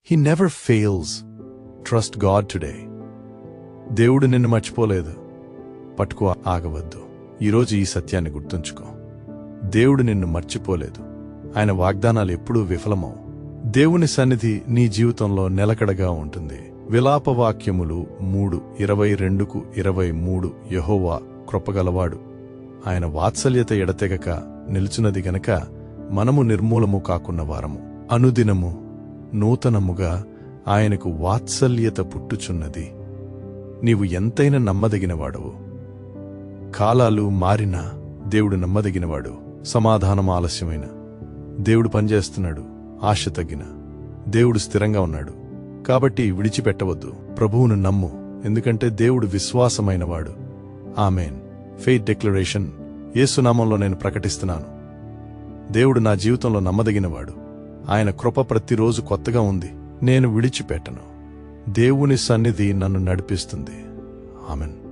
He never fails. Trust God today. దేవుడు నిన్ను మర్చిపోలేదు. పట్టుకో, ఆగవద్దు. ఈరోజు ఈ సత్యాన్ని గుర్తుంచుకో. దేవుడు నిన్ను మర్చిపోలేదు. ఆయన వాగ్దానాలు ఎప్పుడూ విఫలమవు. దేవుని సన్నిధి నీ జీవితంలో నిలకడగా ఉంటుంది. విలాపవాక్యములు 3:22-23 యెహోవా కృపగలవాడు, ఆయన వాత్సల్యత ఎడతెగక నిలుచున్నది గనక మనము నిర్మూలము కాకున్న వారము. అనుదినము నూతనముగా ఆయనకు వాత్సల్యత పుట్టుచున్నది. నీవు ఎంతైనా నమ్మదగినవాడవు. కాలాలు మారినా దేవుడు నమ్మదగినవాడు. సమాధానం ఆలస్యమైన దేవుడు పనిచేస్తున్నాడు. ఆశ తగ్గిన దేవుడు స్థిరంగా ఉన్నాడు. కాబట్టి విడిచిపెట్టవద్దు. ప్రభువును నమ్ము, ఎందుకంటే దేవుడు విశ్వాసమైనవాడు. ఆమేన్. Faith declaration. యేసునామంలో నేను ప్రకటిస్తున్నాను, దేవుడు నా జీవితంలో నమ్మదగినవాడు. ఆయన కృప ప్రతిరోజు కొత్తగా ఉంది. నేను విడిచిపెట్టను. దేవుని సన్నిధి నన్ను నడిపిస్తుంది. ఆమేన్.